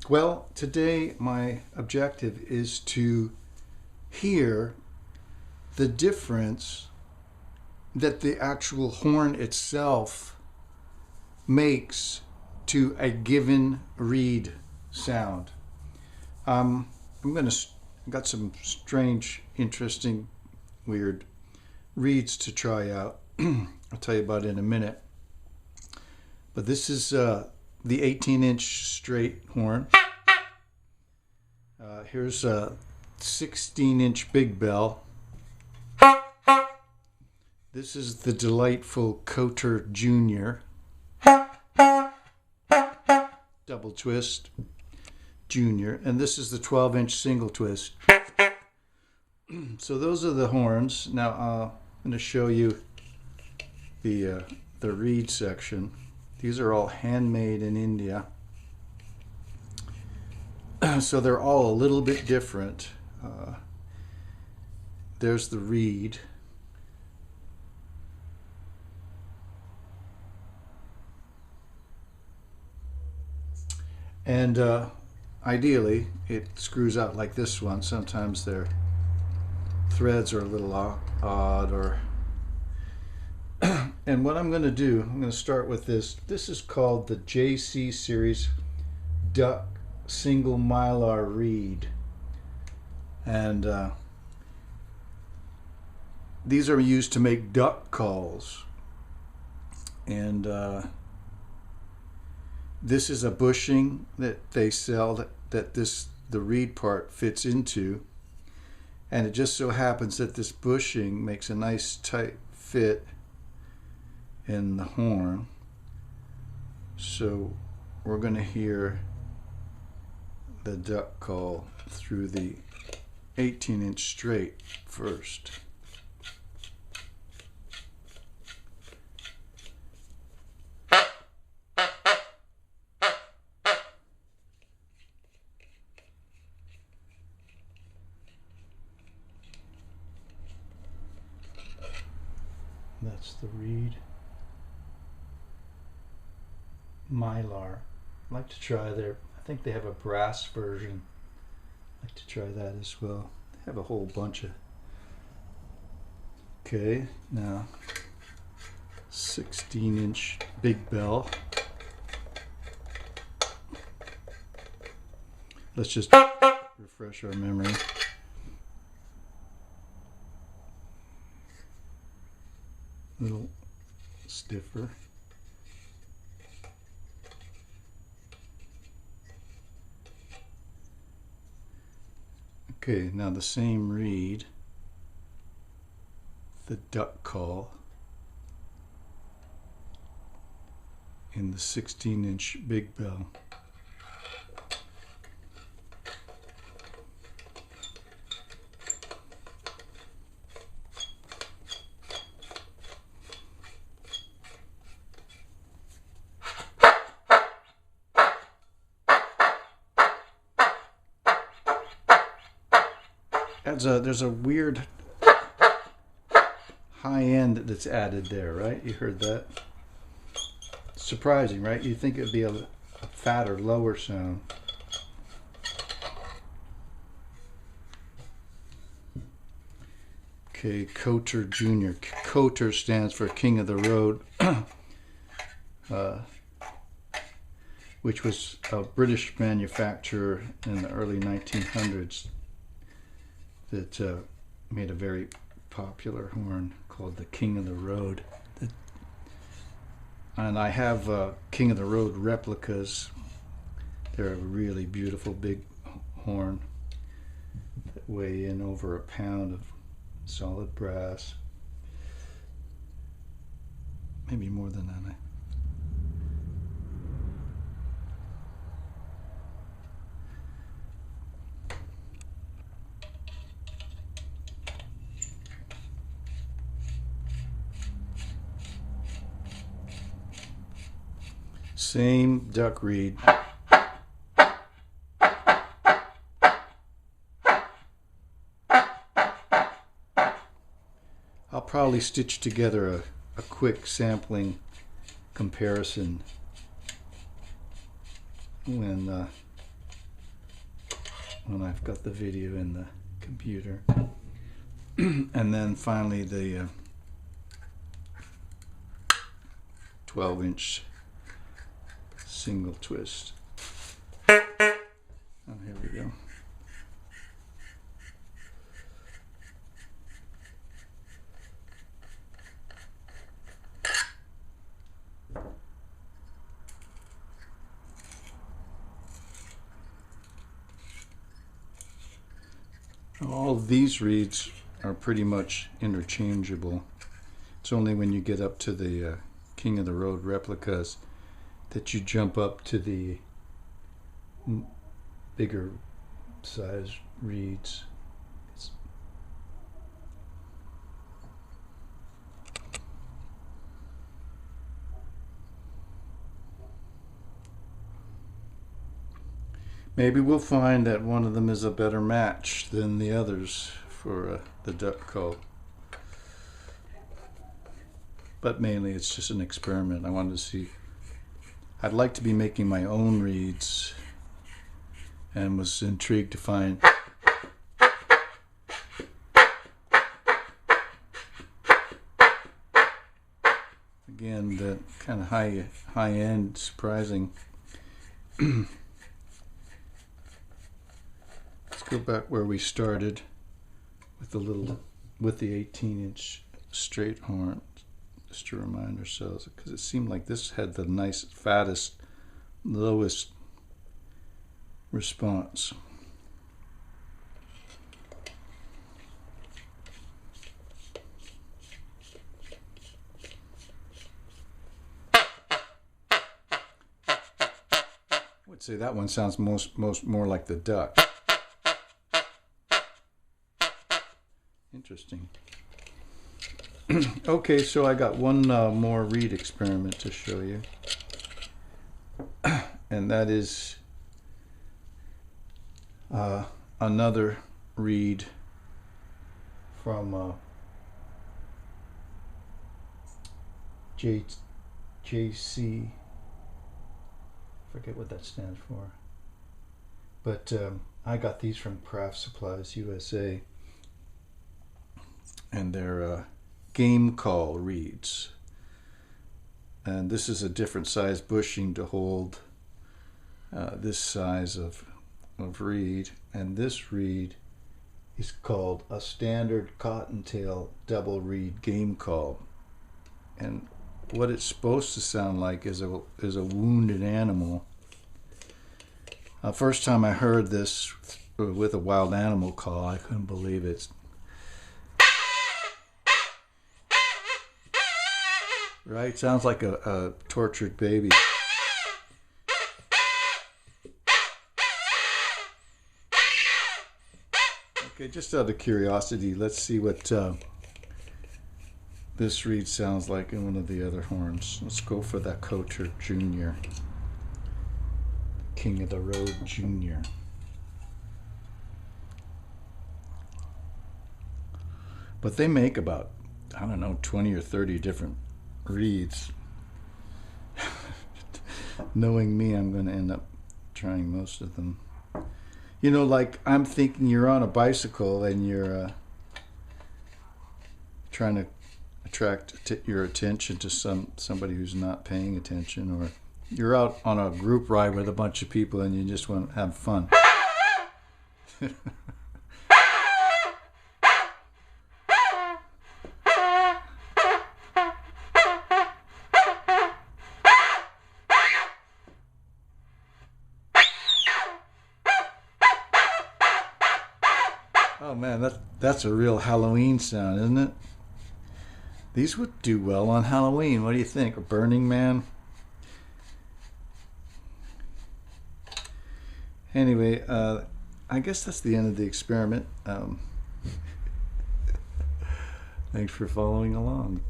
Well, today my objective is to hear the difference that the actual horn itself makes to a given reed sound. Got some strange, interesting, weird reeds to try out. I'll tell you about it in a minute. But this is the 18-inch straight horn. Here's a 16-inch big bell. This is the delightful Cotter Junior. Double twist Junior. And this is the 12-inch single twist. So those are the horns. Now I'm going to show you the reed section. These are all handmade in India. So they're all a little bit different. There's the reed. And ideally, it screws out like this one. Sometimes their threads are a little odd, or and what I'm going to do, I'm going to start with this. This is called the JC Series Duck Single Mylar Reed, and these are used to make duck calls. And this is a bushing that they sell that the reed part fits into, and it just so happens that this bushing makes a nice tight fit in the horn. So we're going to hear the duck call through the 18-inch straight first. That's the reed. Mylar. I'd like to try their, I think they have a brass version. I'd like to try that as well. They have a whole bunch of. Okay, now 16-inch big bell. Let's just refresh our memory. A little stiffer. Okay, now the same reed, the duck call in the 16-inch big bell. There's a weird high end that's added there, right? You heard that? Surprising, right? You'd think it would be a fatter, lower sound. Okay, Cotter Junior. Cotter stands for King of the Road, which was a British manufacturer in the early 1900s. That made a very popular horn called the King of the Road. And I have King of the Road replicas. They're a really beautiful big horn that weigh in over a pound of solid brass. Maybe more than that. Same duck reed. I'll probably stitch together a quick sampling comparison when when I've got the video in the computer. And then finally the 12-inch single twist. Oh, here we go. All of these reeds are pretty much interchangeable. It's only when you get up to the King of the Road replicas that you jump up to the bigger size reeds. Maybe we'll find that one of them is a better match than the others for the duck call. But mainly it's just an experiment. I wanted to see. I'd like to be making my own reeds and was intrigued to find again the kind of high end, surprising. Go back where we started with the 18-inch straight horn, just to remind ourselves, because it seemed like this had the nice, fattest, lowest response. I would say that one sounds more like the duck. Interesting. Okay, so I got one more reed experiment to show you, and that is another reed from JC. Forget what that stands for, but I got these from Craft Supplies USA. And they're game call reeds. And this is a different size bushing to hold this size of reed. And this reed is called a standard Cottontail double reed game call. And what it's supposed to sound like is a wounded animal. First time I heard this with a wild animal call, I couldn't believe it. Right? Sounds like a tortured baby. Okay, just out of curiosity, let's see what this reed sounds like in one of the other horns. Let's go for that Coulter Jr. King of the Road Jr. But they make about, I don't know, 20 or 30 different reeds. Knowing me, I'm going to end up trying most of them. You know, like I'm thinking you're on a bicycle and you're trying to attract your attention to somebody who's not paying attention, or you're out on a group ride with a bunch of people and you just want to have fun. Oh man, that's a real Halloween sound, isn't it? These would do well on Halloween. What do you think? A Burning Man? Anyway, I guess that's the end of the experiment. Thanks for following along.